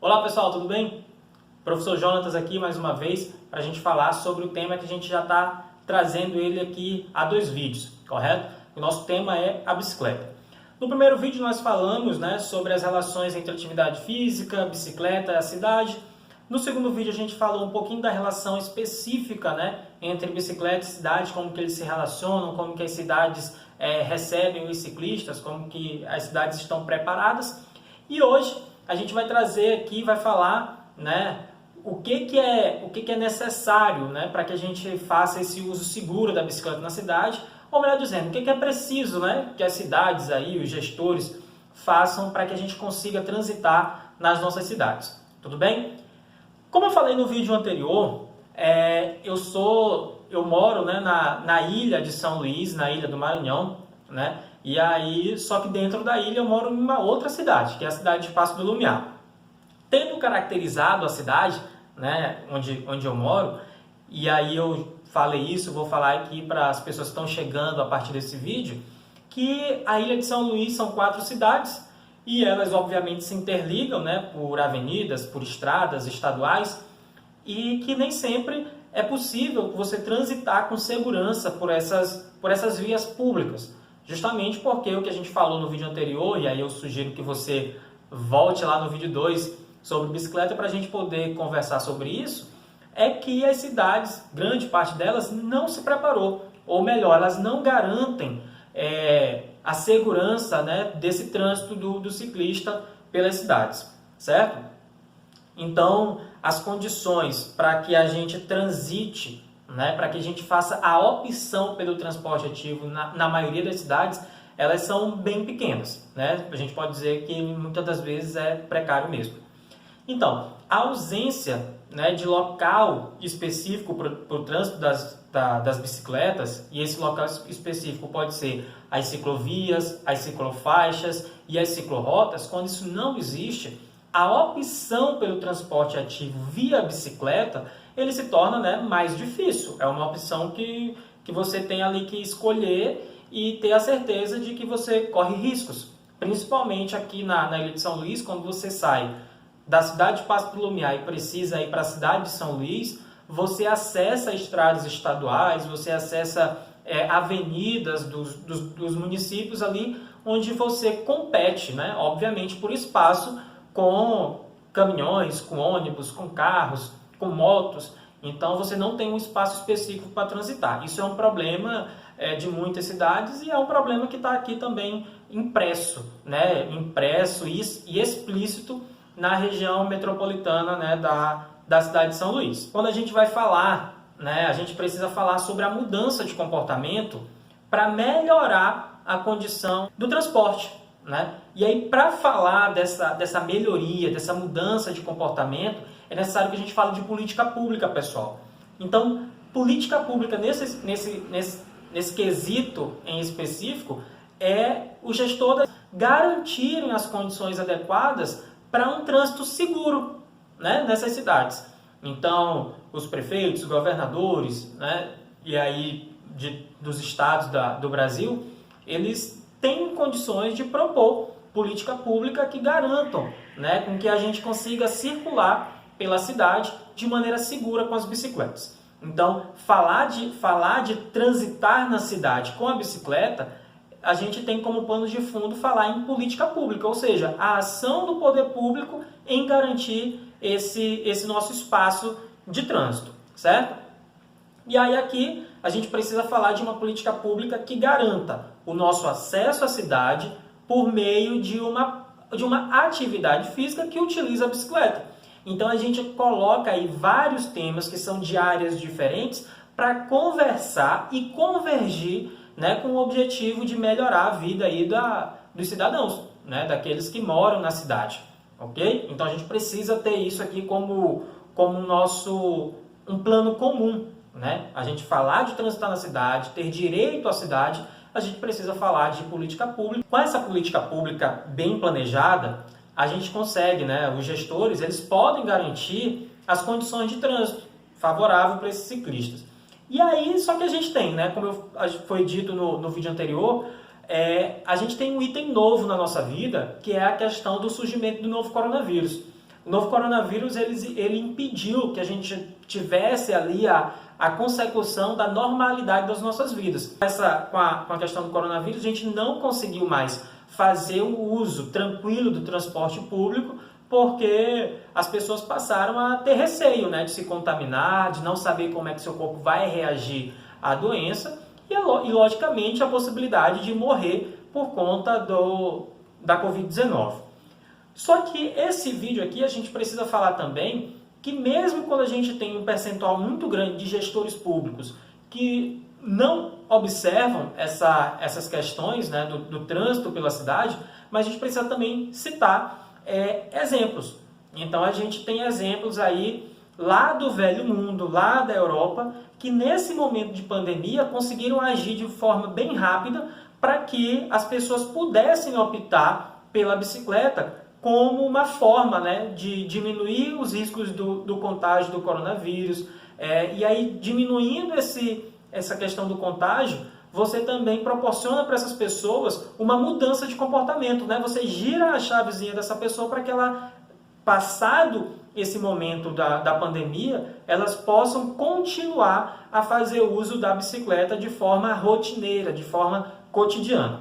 Olá pessoal, tudo bem? Professor Jonatas aqui mais uma vez para a gente falar sobre o tema que a gente já está trazendo ele aqui há 2 vídeos, correto? O nosso tema é a bicicleta. No primeiro vídeo nós falamos, sobre as relações entre atividade física, bicicleta e a cidade. No segundo vídeo a gente falou um pouquinho da relação específica, entre bicicleta e cidade, como que eles se relacionam, como que as cidades recebem os ciclistas, como que as cidades estão preparadas. E hoje a gente vai trazer aqui, vai falar, o que é necessário, para que a gente faça esse uso seguro da bicicleta na cidade, ou melhor dizendo, o que é preciso, que as cidades aí, os gestores, façam para que a gente consiga transitar nas nossas cidades. Tudo bem? Como eu falei no vídeo anterior, eu moro na ilha de São Luís, na ilha do Maranhão, e aí, só que dentro da ilha eu moro em uma outra cidade, que é a cidade de Paço do Lumiar. Tendo caracterizado a cidade, onde eu moro, e aí eu falei isso, vou falar aqui para as pessoas que estão chegando a partir desse vídeo, que a ilha de São Luís são 4 cidades, e elas obviamente se interligam, por avenidas, por estradas estaduais, e que nem sempre é possível você transitar com segurança por essas vias públicas. Justamente porque o que a gente falou no vídeo anterior, e aí eu sugiro que você volte lá no vídeo 2 sobre bicicleta para a gente poder conversar sobre isso, é que as cidades, grande parte delas, não se preparou, ou melhor, elas não garantem a segurança desse trânsito do ciclista pelas cidades, certo? Então, as condições para que a gente transite, para que a gente faça a opção pelo transporte ativo na maioria das cidades, elas são bem pequenas. A gente pode dizer que muitas das vezes é precário mesmo. Então, a ausência de local específico para o trânsito das bicicletas, e esse local específico pode ser as ciclovias, as ciclofaixas e as ciclorotas, quando isso não existe, a opção pelo transporte ativo via bicicleta, ele se torna mais difícil. É uma opção que você tem ali que escolher e ter a certeza de que você corre riscos. Principalmente aqui na Ilha de São Luís, quando você sai da cidade de Paço do Lumiar e precisa ir para a cidade de São Luís, você acessa estradas estaduais, você acessa avenidas dos municípios ali, onde você compete, obviamente, por espaço com caminhões, com ônibus, com carros, com motos. Então você não tem um espaço específico para transitar. Isso é um problema de muitas cidades e é um problema que está aqui também impresso, impresso e explícito na região metropolitana da cidade de São Luís. Quando a gente vai falar, a gente precisa falar sobre a mudança de comportamento para melhorar a condição do transporte. E aí, para falar dessa melhoria, dessa mudança de comportamento, é necessário que a gente fale de política pública, pessoal. Então, política pública nesse quesito em específico é o gestor garantirem as condições adequadas para um trânsito seguro nessas cidades. Então, os prefeitos, governadores, e aí dos estados do Brasil, eles têm condições de propor política pública que garantam com que a gente consiga circular pela cidade de maneira segura com as bicicletas. Então, falar de transitar na cidade com a bicicleta, a gente tem como pano de fundo falar em política pública, ou seja, a ação do poder público em garantir esse nosso espaço de trânsito, certo? E aí aqui a gente precisa falar de uma política pública que garanta o nosso acesso à cidade por meio de uma atividade física que utiliza a bicicleta. Então a gente coloca aí vários temas que são de áreas diferentes para conversar e convergir com o objetivo de melhorar a vida aí dos cidadãos, daqueles que moram na cidade, ok? Então a gente precisa ter isso aqui como um plano comum, A gente falar de transitar na cidade, ter direito à cidade, a gente precisa falar de política pública. Com essa política pública bem planejada, a gente consegue, os gestores, eles podem garantir as condições de trânsito favorável para esses ciclistas. E aí, só que a gente tem, como foi dito no vídeo anterior, a gente tem um item novo na nossa vida, que é a questão do surgimento do novo coronavírus. O novo coronavírus ele impediu que a gente tivesse ali a consecução da normalidade das nossas vidas. Com a questão do coronavírus, a gente não conseguiu mais fazer o uso tranquilo do transporte público, porque as pessoas passaram a ter receio, né, de se contaminar, de não saber como é que seu corpo vai reagir à doença e logicamente, a possibilidade de morrer por conta da Covid-19. Só que esse vídeo aqui a gente precisa falar também que mesmo quando a gente tem um percentual muito grande de gestores públicos que não observam essas questões, né, do trânsito pela cidade, mas a gente precisa também citar exemplos. Então a gente tem exemplos aí lá do velho mundo, lá da Europa, que nesse momento de pandemia conseguiram agir de forma bem rápida para que as pessoas pudessem optar pela bicicleta como uma forma, né, de diminuir os riscos do contágio do coronavírus. E aí, diminuindo essa questão do contágio, você também proporciona para essas pessoas uma mudança de comportamento, né? Você gira a chavezinha dessa pessoa para que ela, passado esse momento da pandemia, elas possam continuar a fazer uso da bicicleta de forma rotineira, de forma cotidiana.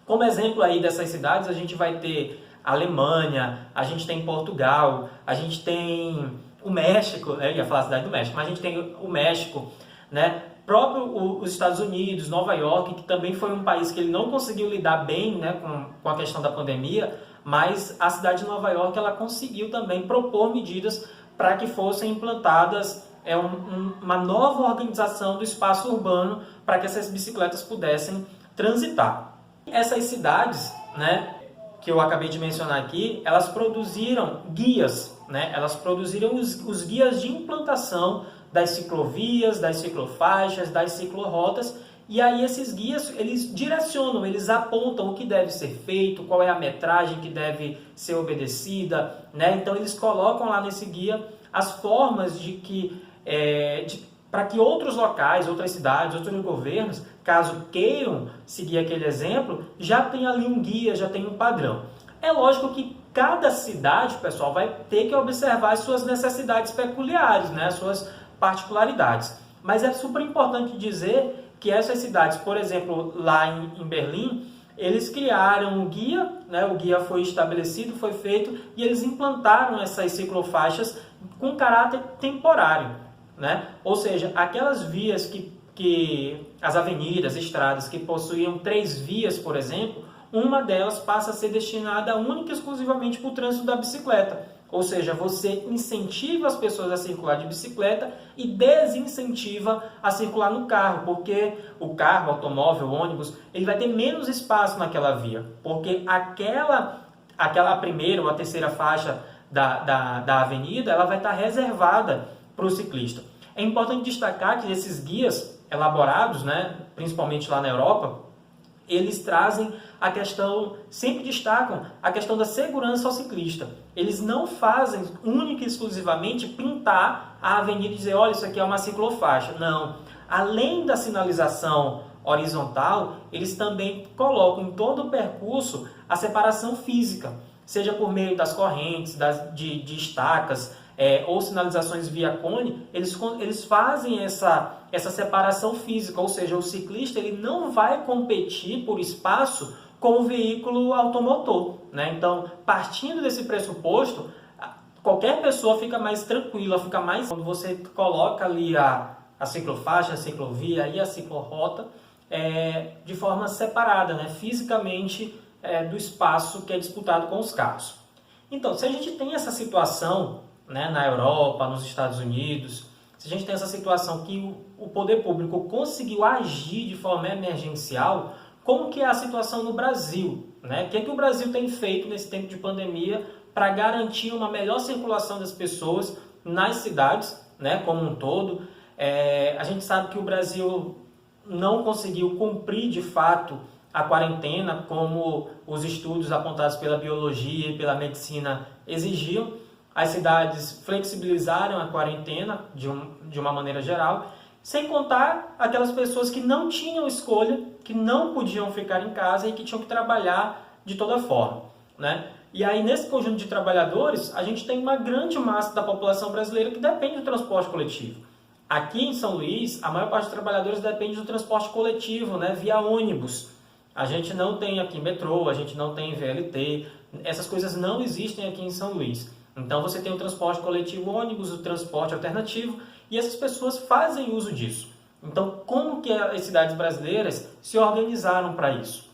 Como exemplo aí dessas cidades, a gente vai ter a Alemanha, a gente tem Portugal, a gente tem o México, né? Eu ia falar a cidade do México, mas a gente tem o México, né? Próprio os Estados Unidos, Nova York, que também foi um país que ele não conseguiu lidar bem, né, com a questão da pandemia, mas a cidade de Nova York ela conseguiu também propor medidas para que fossem implantadas uma nova organização do espaço urbano para que essas bicicletas pudessem transitar. Essas cidades, né, que eu acabei de mencionar aqui, elas produziram guias, né? Elas produziram os guias de implantação das ciclovias, das ciclofaixas, das ciclorotas, e aí esses guias, eles direcionam, eles apontam o que deve ser feito, qual é a metragem que deve ser obedecida, né? Então eles colocam lá nesse guia as formas para que outros locais, outras cidades, outros governos, caso queiram seguir aquele exemplo, já tem ali um guia, já tem um padrão. É lógico que cada cidade, pessoal, vai ter que observar as suas necessidades peculiares, né, as suas particularidades. Mas é super importante dizer que essas cidades, por exemplo, lá em Berlim, eles criaram um guia, né, o guia foi estabelecido, foi feito, e eles implantaram essas ciclofaixas com caráter temporário, né? Ou seja, aquelas vias as avenidas, estradas que possuíam 3 vias, por exemplo, uma delas passa a ser destinada única e exclusivamente para o trânsito da bicicleta. Ou seja, você incentiva as pessoas a circular de bicicleta e desincentiva a circular no carro, porque o carro, o automóvel, o ônibus, ele vai ter menos espaço naquela via, porque aquela primeira ou a terceira faixa da avenida, ela vai estar reservada para o ciclista. É importante destacar que esses guias elaborados, né, principalmente lá na Europa, eles trazem a questão, sempre destacam a questão da segurança ao ciclista. Eles não fazem única e exclusivamente pintar a avenida e dizer, olha, isso aqui é uma ciclofaixa. Não. Além da sinalização horizontal, eles também colocam em todo o percurso a separação física, seja por meio das correntes, de estacas, ou sinalizações via cone, eles fazem essa separação física, ou seja, o ciclista ele não vai competir por espaço com o veículo automotor, né? Então, partindo desse pressuposto, qualquer pessoa fica mais tranquila, fica mais... Quando você coloca ali a ciclofaixa, a ciclovia e a ciclorrota de forma separada, né? Fisicamente do espaço que é disputado com os carros. Então, se a gente tem essa situação, né, na Europa, nos Estados Unidos, se a gente tem essa situação que o poder público conseguiu agir de forma emergencial, como que é a situação no Brasil, né? O que o Brasil tem feito nesse tempo de pandemia para garantir uma melhor circulação das pessoas nas cidades, né, como um todo? A gente sabe que o Brasil não conseguiu cumprir de fato a quarentena como os estudos apontados pela biologia e pela medicina exigiam. As cidades flexibilizaram a quarentena de uma maneira geral, sem contar aquelas pessoas que não tinham escolha, que não podiam ficar em casa e que tinham que trabalhar de toda forma. né? E aí, nesse conjunto de trabalhadores, a gente tem uma grande massa da população brasileira que depende do transporte coletivo. Aqui em São Luís, a maior parte dos trabalhadores depende do transporte coletivo, né, via ônibus. A gente não tem aqui metrô, a gente não tem VLT, essas coisas não existem aqui em São Luís. Então você tem o transporte coletivo ônibus, o transporte alternativo, e essas pessoas fazem uso disso. Então, como que as cidades brasileiras se organizaram para isso?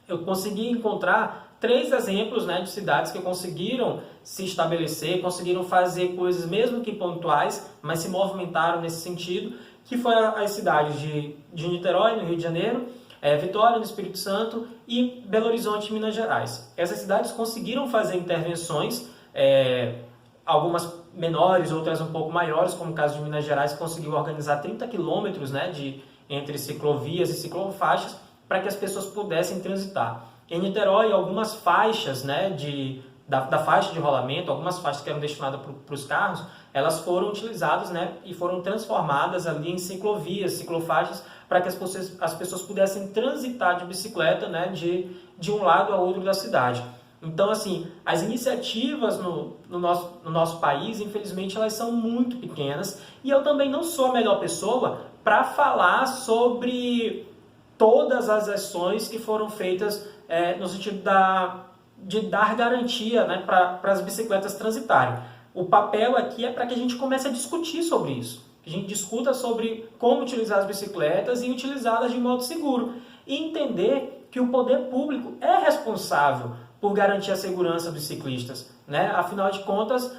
Eu consegui encontrar 3 exemplos, né, de cidades que conseguiram se estabelecer, conseguiram fazer coisas mesmo que pontuais, mas se movimentaram nesse sentido, que foi as cidades de Niterói, no Rio de Janeiro, Vitória, no Espírito Santo, e Belo Horizonte, Minas Gerais. Essas cidades conseguiram fazer intervenções, algumas menores, outras um pouco maiores, como o caso de Minas Gerais, que conseguiu organizar 30 quilômetros, né, entre ciclovias e ciclofaixas, para que as pessoas pudessem transitar. Em Niterói, algumas faixas, né, da faixa de rolamento, algumas faixas que eram destinadas para os carros, elas foram utilizadas, né, e foram transformadas ali em ciclovias, ciclofaixas, para que as pessoas pudessem transitar de bicicleta, né, de um lado ao outro da cidade. Então, assim, as iniciativas no nosso país, infelizmente, elas são muito pequenas, e eu também não sou a melhor pessoa para falar sobre todas as ações que foram feitas no sentido de dar garantia, né, para as bicicletas transitarem. O papel aqui é para que a gente comece a discutir sobre isso. Que a gente discuta sobre como utilizar as bicicletas e utilizá-las de modo seguro. E entender que o poder público é responsável por garantir a segurança dos ciclistas, né? Afinal de contas,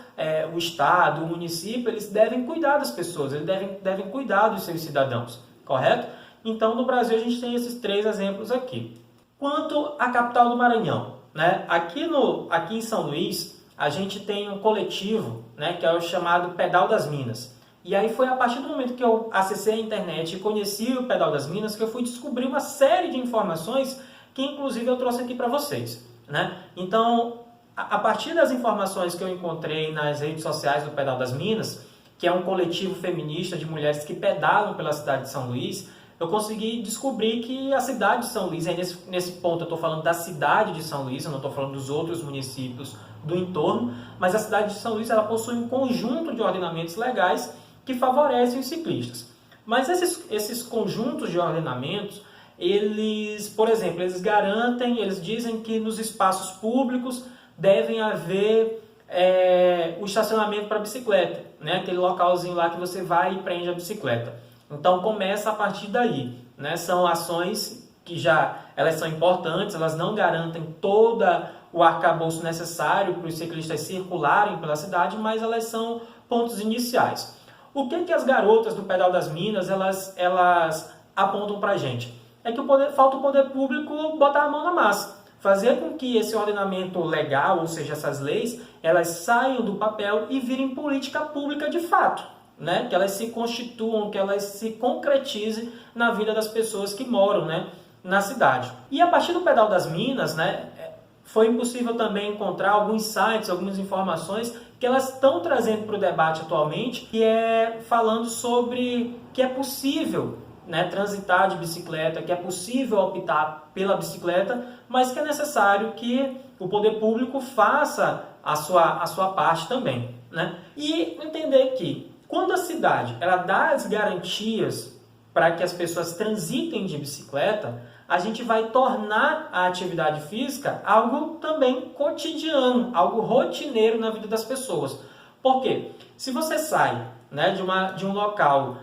o Estado, o município, eles devem cuidar das pessoas, eles devem cuidar dos seus cidadãos, correto? Então, no Brasil, a gente tem esses 3 exemplos aqui. Quanto à capital do Maranhão, né? Aqui em São Luís, a gente tem um coletivo, né, que é o chamado Pedal das Minas. E aí foi a partir do momento que eu acessei a internet e conheci o Pedal das Minas que eu fui descobrir uma série de informações que, inclusive, eu trouxe aqui para vocês, né? Então, a partir das informações que eu encontrei nas redes sociais do Pedal das Minas, que é um coletivo feminista de mulheres que pedalam pela cidade de São Luís, eu consegui descobrir que a cidade de São Luís, nesse ponto eu estou falando da cidade de São Luís, eu não estou falando dos outros municípios do entorno, mas a cidade de São Luís ela possui um conjunto de ordenamentos legais que favorecem os ciclistas. Mas esses conjuntos de ordenamentos, eles, por exemplo, eles dizem que nos espaços públicos devem haver o estacionamento para bicicleta, né? Aquele localzinho lá que você vai e prende a bicicleta. Então começa a partir daí, né? São ações que elas são importantes, elas não garantem todo o arcabouço necessário para os ciclistas circularem pela cidade, mas elas são pontos iniciais. O que as garotas do Pedal das Minas elas apontam para a gente? É que falta o poder público botar a mão na massa, fazer com que esse ordenamento legal, ou seja, essas leis, elas saiam do papel e virem política pública de fato, né? Que elas se constituam, que elas se concretizem na vida das pessoas que moram, né, na cidade. E a partir do Pedal das Minas, né, foi possível também encontrar alguns sites, algumas informações que elas estão trazendo para o debate atualmente, que é falando sobre que é possível, né, transitar de bicicleta, que é possível optar pela bicicleta, mas que é necessário que o poder público faça a sua parte também, né? E entender que quando a cidade ela dá as garantias para que as pessoas transitem de bicicleta, a gente vai tornar a atividade física algo também cotidiano, algo rotineiro na vida das pessoas. Por quê? Se você sai, né, de um local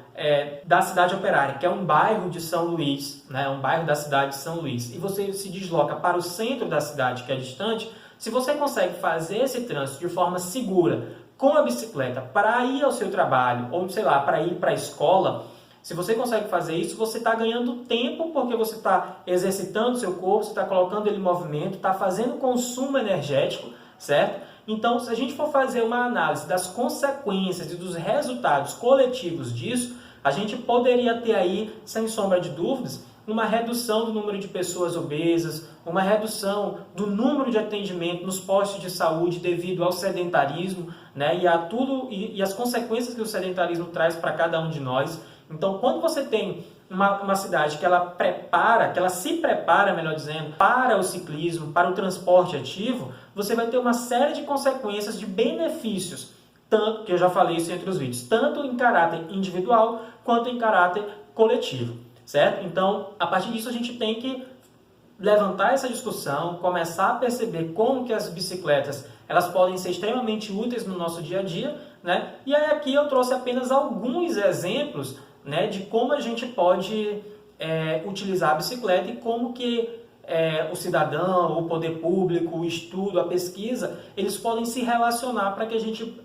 da cidade operária, que é um bairro de São Luís, né, um bairro da cidade de São Luís, e você se desloca para o centro da cidade, que é distante, se você consegue fazer esse trânsito de forma segura com a bicicleta para ir ao seu trabalho, ou sei lá, para ir para a escola, se você consegue fazer isso, você está ganhando tempo porque você está exercitando o seu corpo, você está colocando ele em movimento, está fazendo consumo energético, certo? Então, se a gente for fazer uma análise das consequências e dos resultados coletivos disso, a gente poderia ter aí, sem sombra de dúvidas, uma redução do número de pessoas obesas, uma redução do número de atendimento nos postos de saúde devido ao sedentarismo, né, e as consequências que o sedentarismo traz para cada um de nós. Então, quando você tem uma cidade que ela se prepara, melhor dizendo, para o ciclismo, para o transporte ativo, você vai ter uma série de consequências, de benefícios, tanto que eu já falei isso entre os vídeos, tanto em caráter individual quanto em caráter coletivo, certo? Então, a partir disso a gente tem que levantar essa discussão, começar a perceber como que as bicicletas elas podem ser extremamente úteis no nosso dia a dia, né? E aí aqui eu trouxe apenas alguns exemplos, né, de como a gente pode utilizar a bicicleta e como que o cidadão, o poder público, o estudo, a pesquisa, eles podem se relacionar para que a gente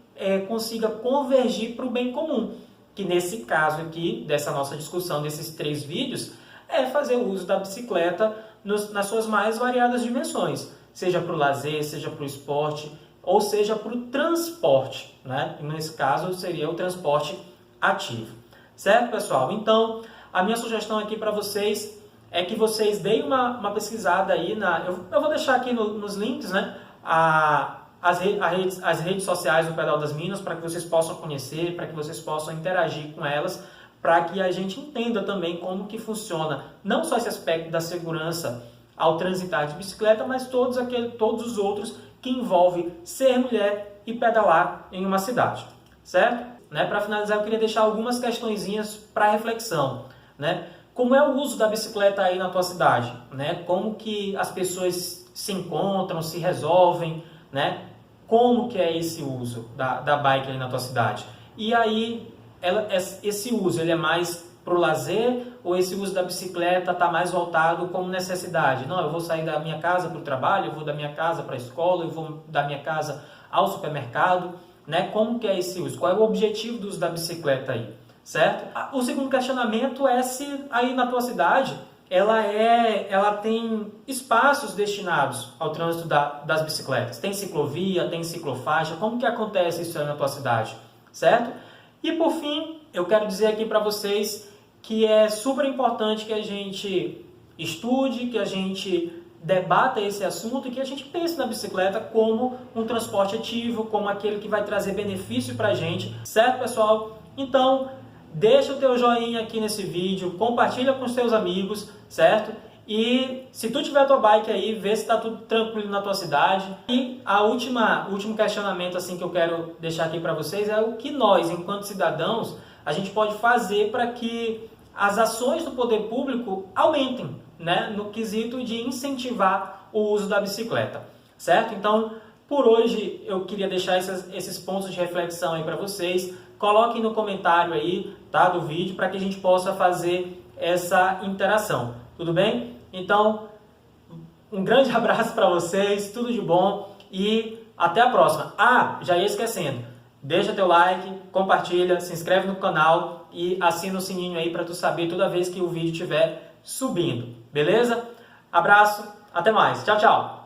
consiga convergir para o bem comum, que nesse caso aqui, dessa nossa discussão, desses 3 vídeos, é fazer o uso da bicicleta nas suas mais variadas dimensões, seja para o lazer, seja para o esporte, ou seja para o transporte, né? E nesse caso seria o transporte ativo. Certo, pessoal? Então, a minha sugestão aqui para vocês é que vocês deem uma pesquisada aí, eu vou deixar aqui nos links, né, as redes sociais do Pedal das Minas, para que vocês possam conhecer, para que vocês possam interagir com elas, para que a gente entenda também como que funciona, não só esse aspecto da segurança ao transitar de bicicleta, mas todos os outros que envolvem ser mulher e pedalar em uma cidade, certo? Né? Para finalizar, eu queria deixar algumas questõezinhas para reflexão, né? Como é o uso da bicicleta aí na tua cidade, né? Como que as pessoas se encontram, se resolvem, né? Como que é esse uso da bike aí na tua cidade? E aí, esse uso, ele é mais para o lazer ou esse uso da bicicleta está mais voltado como necessidade? Não, eu vou sair da minha casa para o trabalho, eu vou da minha casa para a escola, eu vou da minha casa ao supermercado, né? Como que é esse uso? Qual é o objetivo do uso da bicicleta aí, certo? O segundo questionamento é se aí na tua cidade ela tem espaços destinados ao trânsito das bicicletas. Tem ciclovia, tem ciclofaixa, como que acontece isso aí na tua cidade, certo? E por fim, eu quero dizer aqui para vocês que é super importante que a gente estude, que a gente debata esse assunto e que a gente pense na bicicleta como um transporte ativo, como aquele que vai trazer benefício para a gente, certo, pessoal? Então, deixa o teu joinha aqui nesse vídeo, compartilha com os teus amigos, certo? E se tu tiver a tua bike aí, vê se está tudo tranquilo na tua cidade. E o último questionamento assim que eu quero deixar aqui para vocês é o que nós, enquanto cidadãos, a gente pode fazer para que as ações do poder público aumentem, né, no quesito de incentivar o uso da bicicleta, certo? Então, por hoje eu queria deixar esses pontos de reflexão aí para vocês. Coloquem no comentário aí, tá, do vídeo, para que a gente possa fazer essa interação, tudo bem? Então, um grande abraço para vocês, tudo de bom e até a próxima. Já ia esquecendo, deixa teu like, compartilha, se inscreve no canal e assina o sininho aí para tu saber toda vez que o vídeo estiver subindo, beleza? Abraço, até mais, tchau, tchau!